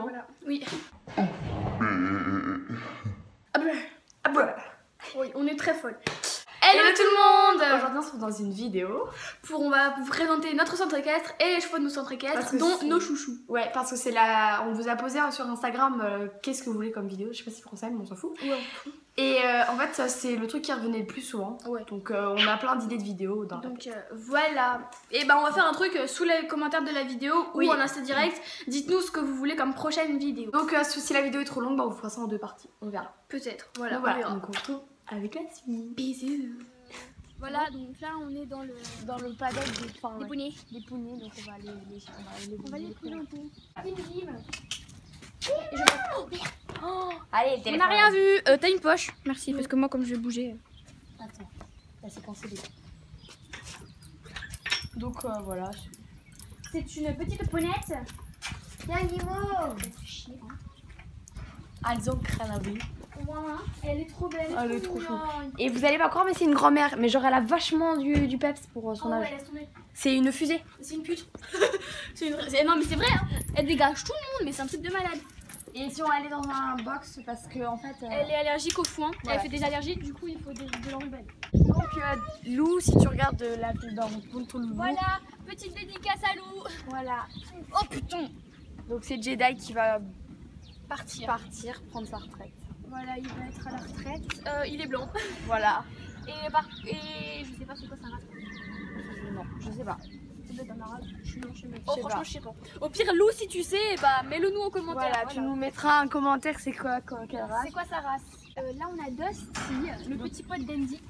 Voilà. Oui. Oui, on est très folle. Hello tout le monde. Aujourd'hui on se retrouve dans une vidéo On va vous présenter notre centre équestre et les chevaux de nos centres équestres, dont nos chouchous. Ouais, parce que c'est on vous a posé sur Instagram qu'est-ce que vous voulez comme vidéo, je sais pas si c'est français mais on s'en fout. Ouais. Et en fait ça c'est le truc qui revenait le plus souvent. Ouais. Donc on a plein d'idées de vidéos. Donc voilà. Et ben on va faire un truc sous les commentaires de la vidéo ou en Insta direct. Dites-nous ce que vous voulez comme prochaine vidéo. Donc si la vidéo est trop longue, on vous fera ça en 2 parties. On verra. Peut-être. Voilà. Donc on retrouve avec la suite. Bisous. Voilà, donc là on est dans le paddock des poneys. Des poneys, donc on va les présenter. Allez, on n'a rien vu. T'as une poche. Merci, parce que moi comme je vais bouger. Attends, là c'est cancellé. Donc voilà. C'est une petite ponette. Viens Guimauve. Elles ont cranavé. Voilà, elle est trop belle. Elle est trop chou. Et vous allez pas croire, mais c'est une grand-mère. Mais genre, elle a vachement du peps pour son âge. Ouais, c'est une fusée. C'est une pute. Non, mais c'est vrai, hein. Elle dégage tout le monde, mais c'est un truc de malade. Et si on allait dans un box, parce que en fait. Elle est allergique au foin. Ouais. Elle fait des allergies, du coup, il faut de l'enrubelle. Donc, Lou, si tu regardes la pub dans ton Lou. Voilà, petite dédicace à Lou. Voilà. Oh putain. Donc, c'est Jedi qui va partir, prendre sa retraite. Voilà, il va être à la retraite. Il est blanc. Voilà. Et je sais pas c'est quoi sa race. Non, je sais pas. Ça doit être un arabe. Franchement, je sais pas. Au pire, Lou, si tu sais, bah mets-le nous en commentaire. Voilà, tu nous mettras un commentaire, c'est quoi, quelle race. C'est quoi sa race. Là, on a Dusty, le petit pote d'Andy.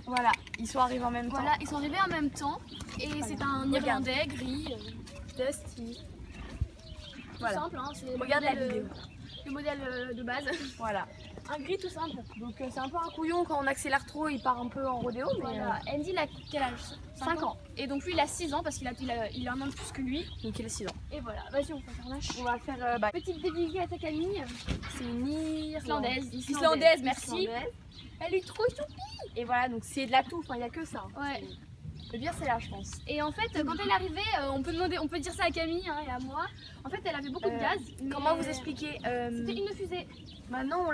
Voilà, ils sont arrivés en même temps. Voilà, ils sont arrivés en même temps. Et c'est un Irlandais gris. Dusty. Tout simple, hein. Regarde la vidéo. Le modèle de base. Voilà. Un gris tout simple. Donc c'est un peu un couillon, quand on accélère trop, il part un peu en rodéo. Mais voilà. Andy, il a quel âge? 5 ans. Et donc lui, il a 6 ans parce qu'il a un an de plus que lui. Donc il a 6 ans. Et voilà, vas-y, on va faire lâche. On va faire petite dédicace à Camille. C'est une Islandaise, merci. Elle est trop choupie. Et voilà, donc c'est de la touffe, il n'y a que ça. Ouais. Le pire c'est là, je pense. Et en fait, quand elle est arrivée, on peut dire ça à Camille et à moi. En fait, elle avait beaucoup de gaz. Comment vous expliquer C'était une fusée. Maintenant,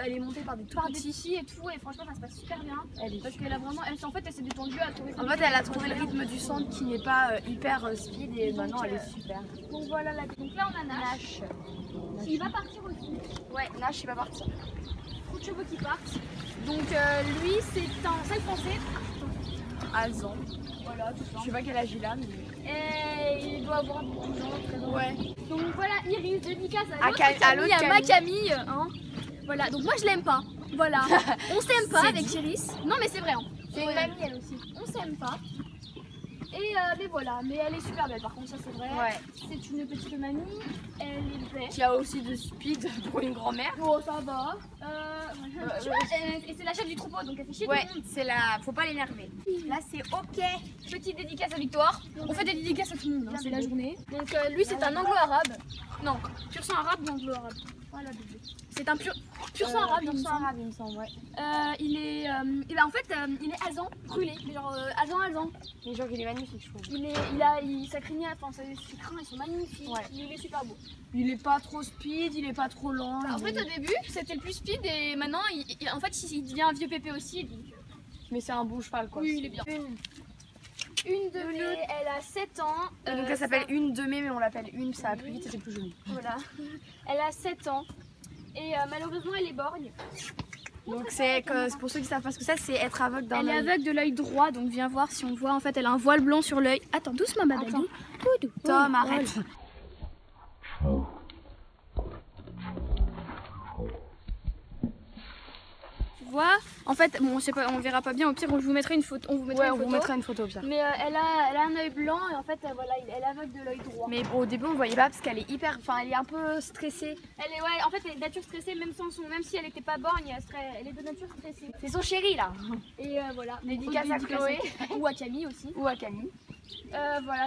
elle est montée par des tout petits et tout, et franchement, ça se passe super bien. Parce qu'elle a vraiment, en fait, elle s'est détendue à trouver. En fait, elle a trouvé le rythme du centre qui n'est pas hyper speed et maintenant elle est super. Donc voilà, donc là on a Nash. Il va partir aussi. Ouais, Nash il va partir. Trop de chevaux qui partent. Donc lui, c'est un seul français. Alzan. Voilà, tout ça. Je sais pas quel âge il a, mais. Et il doit avoir 12 ans, 13 ans. Ouais. Donc voilà, Iris, dédicace à ma Camille. Hein. Voilà, donc moi je l'aime pas. Voilà. On s'aime pas avec Iris. Non, mais c'est vrai. Hein. C'est une amie elle aussi. On s'aime pas. Et mais voilà, mais elle est super belle par contre, ça c'est vrai. Ouais. C'est une petite mamie, elle est belle. Qui a aussi de speed pour une grand-mère. Oh, ça va. Et c'est la chef du troupeau, donc elle fait chier tout le monde. C'est faut pas l'énerver. Là c'est ok. Petite dédicace à Victoire. On fait des dédicaces à tout le monde, hein, c'est la journée. Donc lui c'est un anglo-arabe. Non, pur sang arabe ou anglo-arabe. Voilà bébé. C'est un pur sang arabe, il me semble. Ouais. Il est, en fait, il est azan, brûlé, genre azan. Mais genre il est magnifique, je trouve. Sa crinière, enfin ses crins, ils sont magnifiques. Ouais. Il est super beau. Il est pas trop speed, il est pas trop lent. En fait, au début, c'était le plus speed et maintenant, en fait, il devient un vieux pépé aussi. Donc... Mais c'est un beau cheval, quoi. Oui, il est bien. Une de mai, elle a 7 ans. Donc elle s'appelle une de mai, mais on l'appelle une, ça va plus vite et c'est plus joli. Voilà. Elle a 7 ans. Et malheureusement, elle est borgne. Donc c'est pour ceux qui savent pas ce que c'est être aveugle d'un œil. Elle est aveugle de l'œil droit, donc viens voir si on voit. En fait, elle a un voile blanc sur l'œil. Attends, doucement, ma belle. Tom, arrête. Tu vois, en fait, bon, on verra pas bien. Au pire, on vous mettra une photo. On vous mettra une photo au pire. Mais elle a un œil blanc et en fait, voilà, elle est aveugle de l'œil droit. Mais au début, on voyait pas parce qu'elle est elle est un peu stressée. En fait, elle est de nature stressée, même si elle était pas borgne, elle est de nature stressée. C'est son chéri là. Et voilà. Dédicace à Chloé. Ou à Camille aussi. Voilà,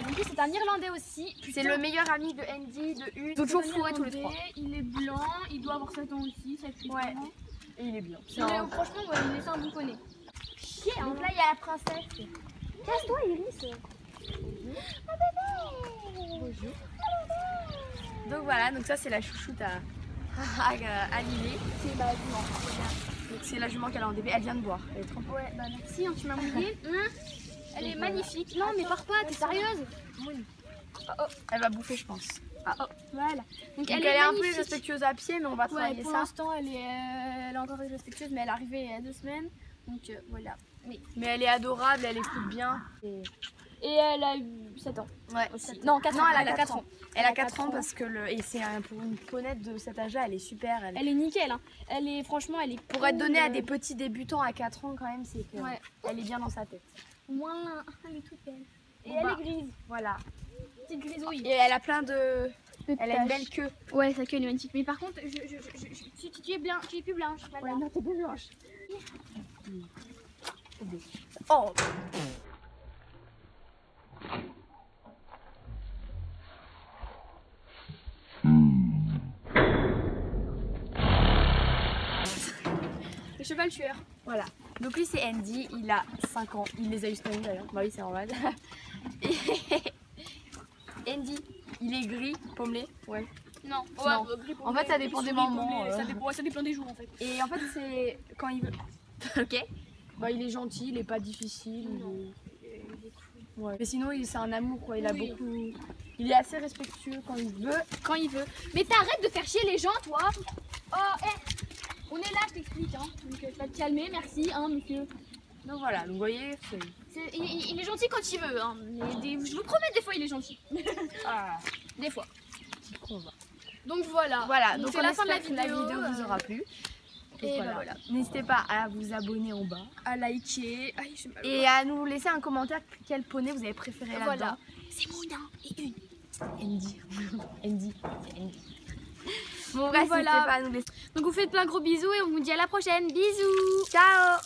donc lui c'est un Irlandais aussi. C'est le meilleur ami de Andy, de Une. Ils ont toujours fourré tous les trois. Il est blanc, il doit avoir 7 ans aussi, 7-8 ans. Et il est bien. Franchement, il est un bon poney. Chier, donc là il y a la princesse. Casse-toi Iris. Bonjour. Donc voilà, donc ça c'est la chouchoute à Lily. C'est ma jument. Donc c'est la jument qu'elle a en bébé, elle vient de boire. Elle est trop Ouais, bah merci, hein, tu m'as mouillé. Elle est magnifique. Non, mais pars pas, t'es sérieuse? Oui. Elle va bouffer, je pense. Voilà. Donc Elle est un peu magnifique. respectueuse à pied, mais on va Ouais, travailler pour ça. l'instant, elle est encore respectueuse, mais elle est arrivée il y a 2 semaines. Donc voilà. Mais elle est adorable, elle écoute bien. Et elle a eu 7 ans. Ouais, aussi. Non, 4 ans. Elle a 4 ans. Elle a 4 ans ans. parce que et c'est pour une ponette de cet âge-là, elle est super. Elle est nickel. Hein. Franchement, elle est pour être donnée à des petits débutants à 4 ans, quand même, c'est que elle est bien dans sa tête. Moins, elle est toute belle. Et Bon, elle est grise. Voilà. Petite grisouille. Et elle a plein de. Elle a une belle queue. Ouais, sa queue elle est magnifique. Mais par contre, tu es blanc, tu es plus blanche. Ouais, non, t'es plus blanche. Oh. Le cheval tueur. Voilà. Donc lui c'est Andy, il a 5 ans. Il les a eu cette année d'ailleurs. Bah oui, c'est normal. Andy, il est gris, pommelé. Ouais. Non. Non. En fait, ça dépend des moments. Ça dépend des jours en fait. Et en fait, c'est quand il veut. Ok. Bah il est gentil, il est pas difficile. Ouais. Mais sinon, c'est un amour quoi. Il a beaucoup. Il est assez respectueux quand il veut. Quand il veut. Mais t'arrêtes de faire chier les gens, toi. Oh, on est là, je t'explique. Hein. Donc tu vas te calmer, merci, hein, monsieur. Donc voilà, vous voyez. Il est gentil quand il veut. Hein. Je vous promets, des fois, il est gentil. Des fois. Donc voilà. Voilà. Donc c'est la fin de la espère que vidéo. la vidéo vous aura plu. Et voilà. N'hésitez pas à vous abonner en bas. À liker. Aïe, j'ai mal au Et à nous laisser un commentaire quel poney vous avez préféré là-dedans. Voilà. C'est Mouna et une. Andy. Andy. Bon bref, voilà. n'hésitez pas à nous laisser. Donc vous faites plein gros bisous et on vous dit à la prochaine. Bisous. Ciao.